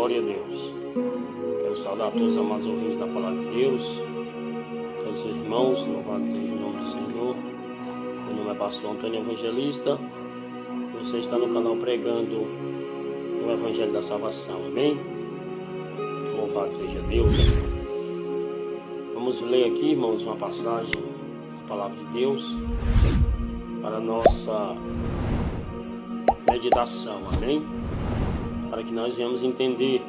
Glória a Deus. Quero saudar todos os amados ouvintes da Palavra de Deus, todos os irmãos, louvado seja o nome do Senhor. Meu nome é Pastor Antônio Evangelista. Você está no canal pregando o Evangelho da Salvação, amém? Louvado seja Deus. Vamos ler aqui, irmãos, uma passagem da Palavra de Deus para a nossa meditação, amém? Para que nós venhamos entender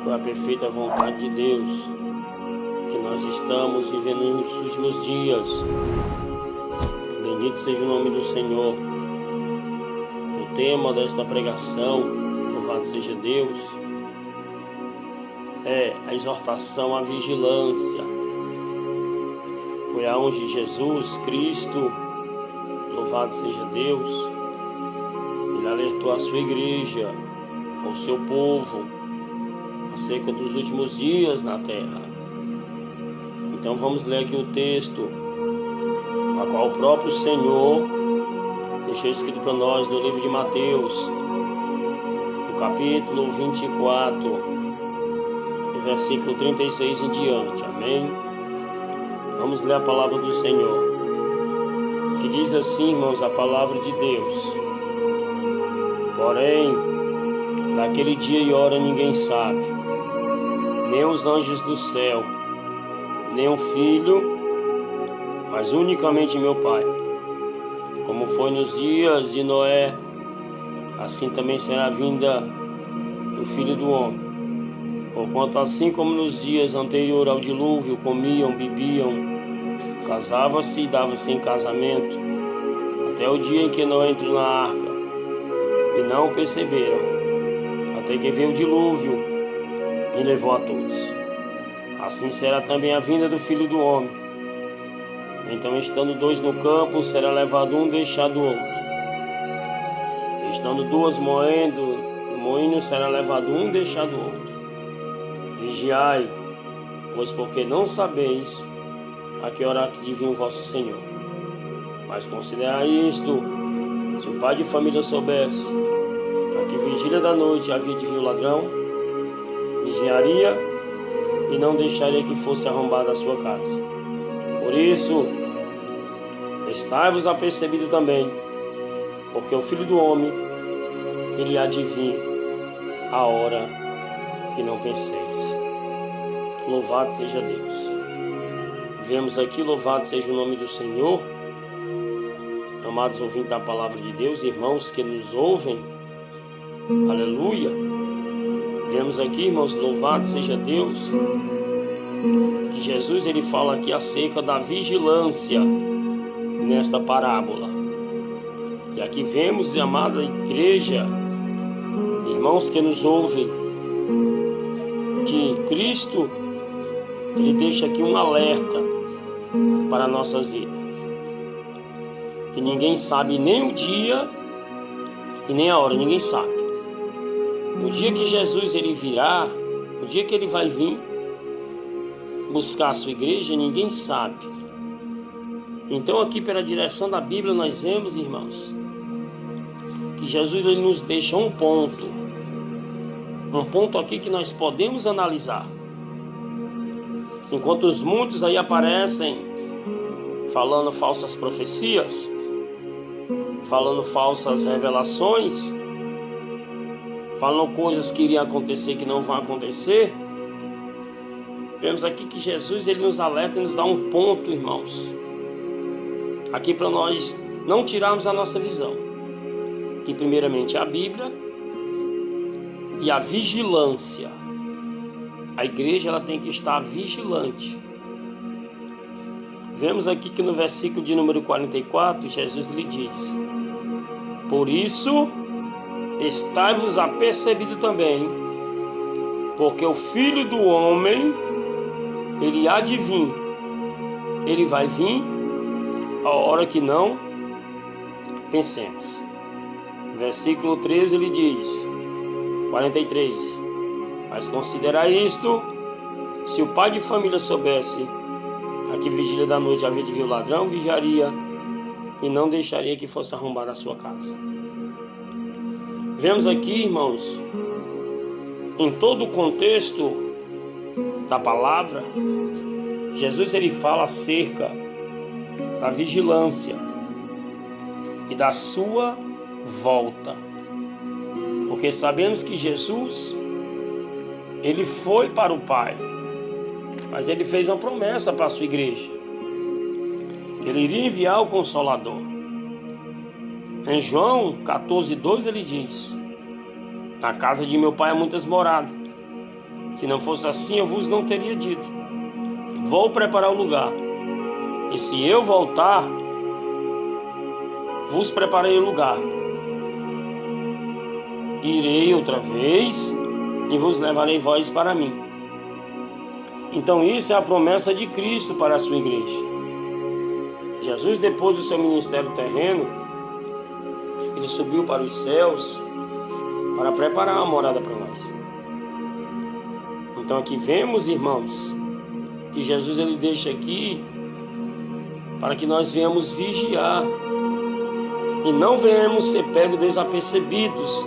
qual é a perfeita vontade de Deus, que nós estamos vivendo nos últimos dias. Bendito seja o nome do Senhor. O tema desta pregação, louvado seja Deus, é a exortação à vigilância. Foi aonde Jesus Cristo, louvado seja Deus, ele alertou a sua igreja, ao seu povo, acerca dos últimos dias na terra. Então vamos ler aqui o texto, a qual o próprio Senhor deixou escrito para nós no livro de Mateus, no capítulo 24, versículo 36 em diante, amém? Vamos ler a palavra do Senhor, que diz assim, irmãos, a palavra de Deus: porém, daquele dia e hora ninguém sabe, nem os anjos do céu, nem o Filho, mas unicamente meu Pai. Como foi nos dias de Noé, assim também será a vinda do Filho do Homem. Porquanto assim como nos dias anteriores ao dilúvio comiam, bebiam, casavam-se e davam-se em casamento, até o dia em que Noé entrou na arca, e não o perceberam, até que veio o dilúvio e levou a todos. Assim será também a vinda do Filho do Homem. Então, estando dois no campo, será levado um, deixado o outro. Estando duas moendo no moinho, será levado um, deixado o outro. Vigiai, pois porque não sabeis a que hora que vir o vosso Senhor. Mas considerai isto: se o pai de família soubesse a que vigília da noite havia de vir o ladrão, vigiaria e não deixaria que fosse arrombada a sua casa. Por isso, estai-vos apercebido também, porque o Filho do Homem, ele há de vir a hora que não penseis. Louvado seja Deus. Vemos aqui, louvado seja o nome do Senhor. Amados ouvintes da palavra de Deus, irmãos que nos ouvem, aleluia. Vemos aqui, irmãos, louvado seja Deus, que Jesus ele fala aqui acerca da vigilância nesta parábola. E aqui vemos, amada igreja, irmãos que nos ouvem, que Cristo ele deixa aqui um alerta para nossas vidas, que ninguém sabe nem o dia e nem a hora, ninguém sabe. No dia que Jesus ele virá, no dia que ele vai vir buscar a sua igreja, ninguém sabe. Então aqui pela direção da Bíblia nós vemos, irmãos, que Jesus ele nos deixa um ponto aqui que nós podemos analisar. Enquanto os muitos aí aparecem falando falsas profecias, falando falsas revelações, falando coisas que iriam acontecer que não vão acontecer, vemos aqui que Jesus ele nos alerta e nos dá um ponto, irmãos, aqui para nós não tirarmos a nossa visão, que primeiramente é a Bíblia e a vigilância. A igreja ela tem que estar vigilante. Vemos aqui que no versículo de número 44, Jesus lhe diz: por isso, estai-vos apercebido também, porque o Filho do Homem, ele há de vir, ele vai vir a hora que não pensemos. Versículo 13 ele diz, 43, mas considerai isto: se o pai de família soubesse a que vigília da noite havia de vir o ladrão, vigiaria e não deixaria que fosse arrombada a sua casa. Vemos aqui, irmãos, em todo o contexto da palavra, Jesus ele fala acerca da vigilância e da sua volta. Porque sabemos que Jesus, ele foi para o Pai, mas ele fez uma promessa para a sua igreja, que ele iria enviar o Consolador. Em João 14:2 ele diz: na casa de meu Pai há muitas moradas. Se não fosse assim, eu vos não teria dito: vou preparar o lugar. E se eu voltar, vos preparei o lugar. Irei outra vez e vos levarei vós para mim. Então isso é a promessa de Cristo para a sua igreja. Jesus, depois do seu ministério terreno, ele subiu para os céus para preparar a morada para nós. Então aqui vemos, irmãos, que Jesus ele deixa aqui para que nós venhamos vigiar e não venhamos ser pegos desapercebidos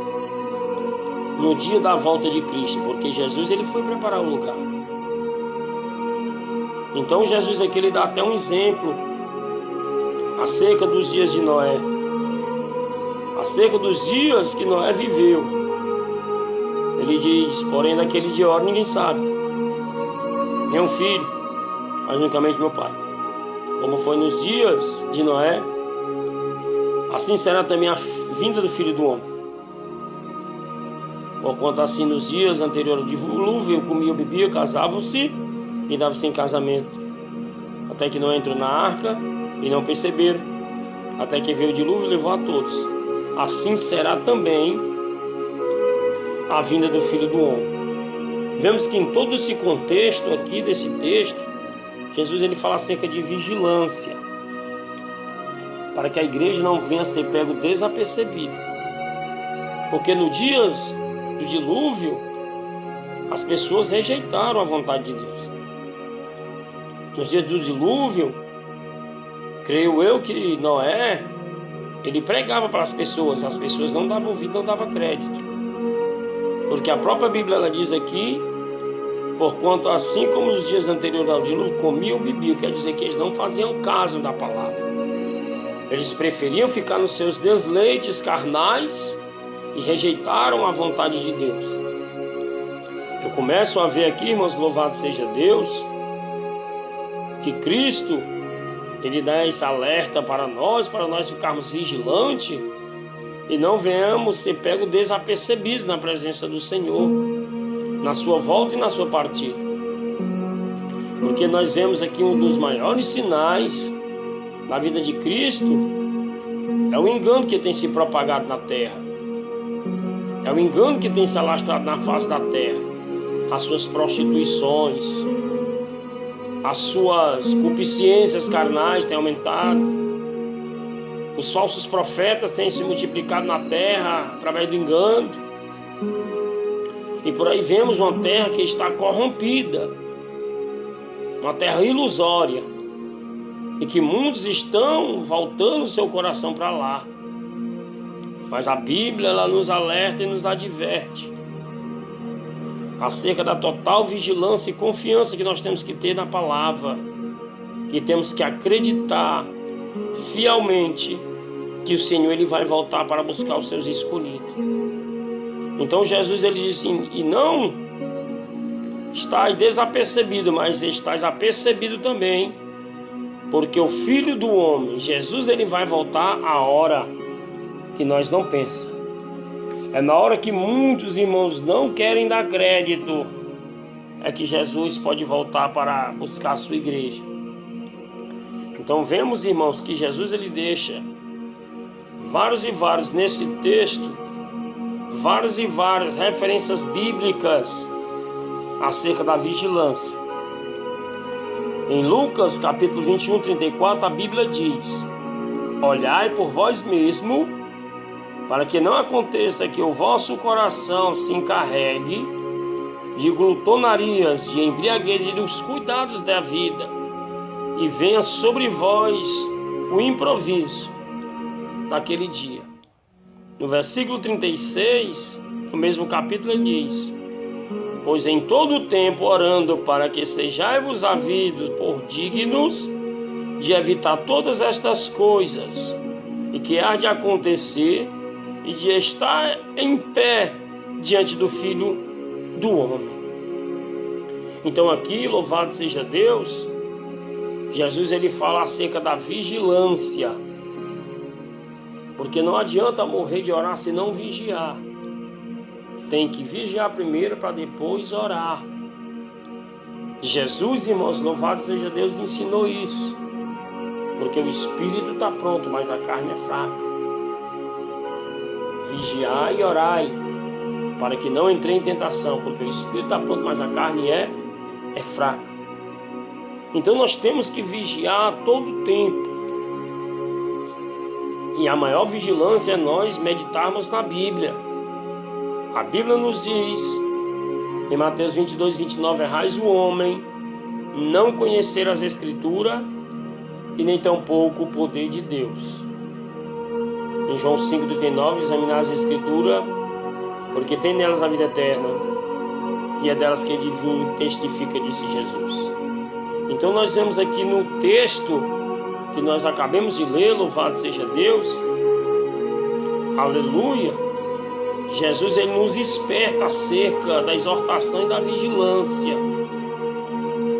no dia da volta de Cristo, porque Jesus ele foi preparar o lugar. Então Jesus aqui ele dá até um exemplo acerca dos dias de Noé, acerca dos dias que Noé viveu. Ele diz: porém naquele dia e hora ninguém sabe, nem um filho, mas unicamente meu Pai. Como foi nos dias de Noé, assim será também a vinda do Filho do Homem. Porquanto assim nos dias anteriores ao dilúvio comiam, bebiam, casavam-se e davam-se em casamento, até que não entrou na arca e não perceberam, até que veio o dilúvio e levou a todos. Assim será também a vinda do Filho do Homem. Vemos que em todo esse contexto aqui desse texto, Jesus ele fala acerca de vigilância, para que a igreja não venha a ser pego desapercebida. Porque nos dias do dilúvio, as pessoas rejeitaram a vontade de Deus. Nos dias do dilúvio, creio eu que Noé, ele pregava para as pessoas não davam ouvido, não davam crédito. Porque a própria Bíblia ela diz aqui: porquanto assim como nos dias anteriores ao dilúvio comiam e bebiam, quer dizer que eles não faziam caso da palavra. Eles preferiam ficar nos seus deleites carnais e rejeitaram a vontade de Deus. Eu começo a ver aqui, irmãos, louvado seja Deus, que Cristo ele dá esse alerta para nós ficarmos vigilantes e não venhamos ser pegos desapercebidos na presença do Senhor, na sua volta e na sua partida. Porque nós vemos aqui um dos maiores sinais na vida de Cristo, é o engano que tem se propagado na terra, é o engano que tem se alastrado na face da terra, as suas prostituições, as suas concupiscências carnais têm aumentado, os falsos profetas têm se multiplicado na terra através do engano. E por aí vemos uma terra que está corrompida, uma terra ilusória, e que muitos estão voltando o seu coração para lá. Mas a Bíblia ela nos alerta e nos adverte acerca da total vigilância e confiança que nós temos que ter na palavra, que temos que acreditar fielmente que o Senhor ele vai voltar para buscar os seus escolhidos. Então Jesus ele diz assim: e não estás desapercebido, mas estás apercebido também, porque o Filho do Homem, Jesus, ele vai voltar a hora que nós não pensamos. É na hora que muitos irmãos não querem dar crédito, é que Jesus pode voltar para buscar a sua igreja. Então vemos, irmãos, que Jesus ele deixa vários e vários nesse texto, várias e várias referências bíblicas acerca da vigilância. Em Lucas capítulo 21:34 a Bíblia diz: olhai por vós mesmo, para que não aconteça que o vosso coração se encarregue de glutonarias, de embriaguez e dos cuidados da vida, e venha sobre vós o improviso daquele dia. No versículo 36, no mesmo capítulo, ele diz: pois em todo o tempo orando para que sejais-vos havidos por dignos de evitar todas estas coisas, e que há de acontecer, e de estar em pé diante do Filho do Homem. Então aqui, louvado seja Deus, Jesus ele fala acerca da vigilância, porque não adianta morrer de orar se não vigiar. Tem que vigiar primeiro para depois orar. Jesus, irmãos, louvado seja Deus, ensinou isso, porque o espírito está pronto, mas a carne é fraca. Vigiai e orai, para que não entre em tentação, porque o espírito está pronto, mas a carne é fraca. Então nós temos que vigiar todo o tempo. E a maior vigilância é nós meditarmos na Bíblia. A Bíblia nos diz, em Mateus 22, 29, errais o homem não conhecer as Escrituras e nem tampouco o poder de Deus. Em João 5,39, examinar as Escrituras, porque tem nelas a vida eterna, e é delas que ele vem testifica, disse Jesus. Então nós vemos aqui no texto que nós acabamos de ler, louvado seja Deus, aleluia, Jesus ele nos esperta acerca da exortação e da vigilância,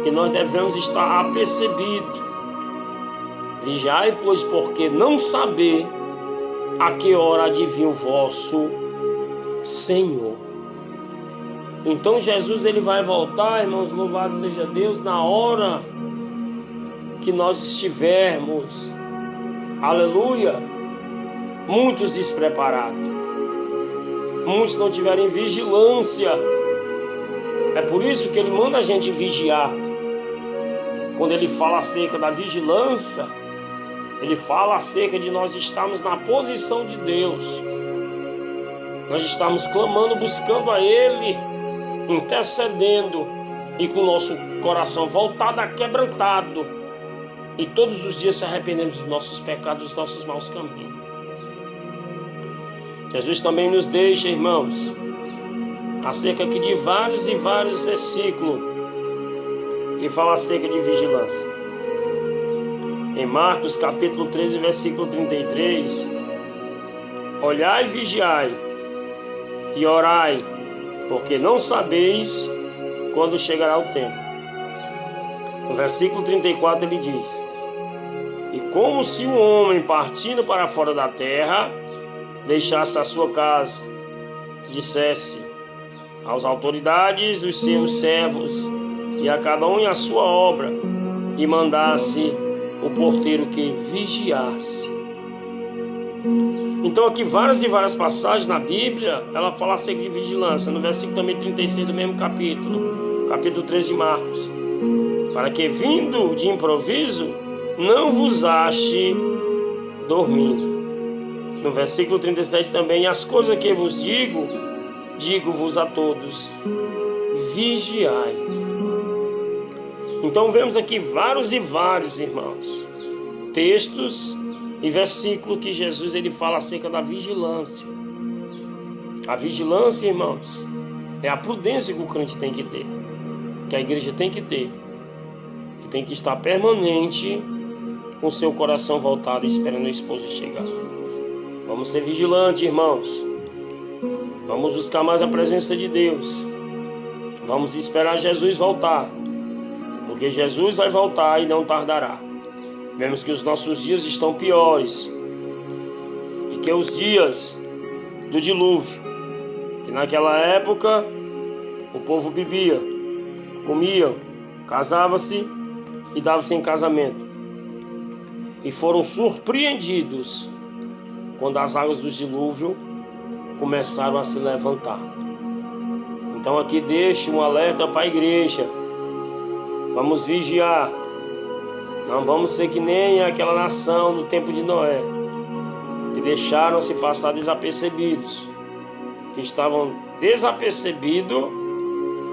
que nós devemos estar apercebidos. Vigiai, pois, porque não saber a que hora adivinha o vosso Senhor. Então Jesus ele vai voltar, irmãos, louvado seja Deus, na hora que nós estivermos, aleluia, muitos despreparados, muitos não tiverem vigilância. É por isso que ele manda a gente vigiar. Quando ele fala acerca da vigilância, ele fala acerca de nós estarmos na posição de Deus. Nós estamos clamando, buscando a Ele, intercedendo, e com o nosso coração voltado, aquebrantado, e todos os dias se arrependemos dos nossos pecados, dos nossos maus caminhos. Jesus também nos deixa, irmãos, acerca aqui de vários e vários versículos que falam acerca de vigilância. Em Marcos capítulo 13, versículo 33, olhai e vigiai, e orai, porque não sabeis quando chegará o tempo. No versículo 34 ele diz: e como se um homem partindo para fora da terra deixasse a sua casa, dissesse às autoridades os seus servos, e a cada um em a sua obra, e mandasse o porteiro que vigiasse. Então aqui várias e várias passagens na Bíblia, ela fala acerca de vigilância. No versículo também 36 do mesmo capítulo 13 de Marcos, para que vindo de improviso não vos ache dormindo. No versículo 37 também, as coisas que vos digo-vos a todos, vigiai. Então vemos aqui vários e vários, irmãos, textos e versículos que Jesus ele fala acerca da vigilância. A vigilância, irmãos, é a prudência que o crente tem que ter, que a igreja tem que ter, que tem que estar permanente com seu coração voltado, esperando o esposo chegar. Vamos ser vigilantes, irmãos. Vamos buscar mais a presença de Deus. Vamos esperar Jesus voltar, porque Jesus vai voltar e não tardará. Vemos que os nossos dias estão piores, e que os dias do dilúvio, que naquela época o povo bebia, comia, casava-se e dava-se em casamento, e foram surpreendidos quando as águas do dilúvio começaram a se levantar. Então aqui deixo um alerta para a igreja. Vamos vigiar. Não vamos ser que nem aquela nação do tempo de Noé, que deixaram-se passar desapercebidos, que estavam desapercebidos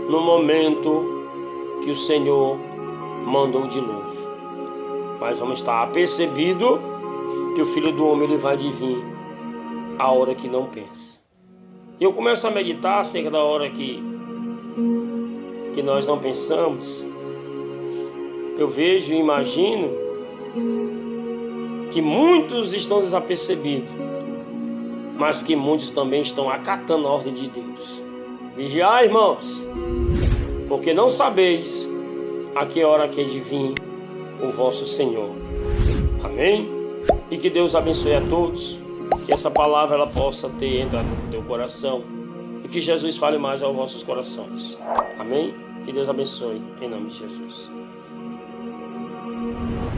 no momento que o Senhor mandou o dilúvio. Mas vamos estar apercebidos que o Filho do Homem ele vai vir a hora que não pensa. E eu começo a meditar acerca da hora que que nós não pensamos, eu vejo e imagino que muitos estão desapercebidos, mas que muitos também estão acatando a ordem de Deus. Vigiai, irmãos, porque não sabeis a que hora que há de vir o vosso Senhor. Amém? E que Deus abençoe a todos, que essa palavra ela possa ter entrado no teu coração e que Jesus fale mais aos vossos corações. Amém? Que Deus abençoe, em nome de Jesus.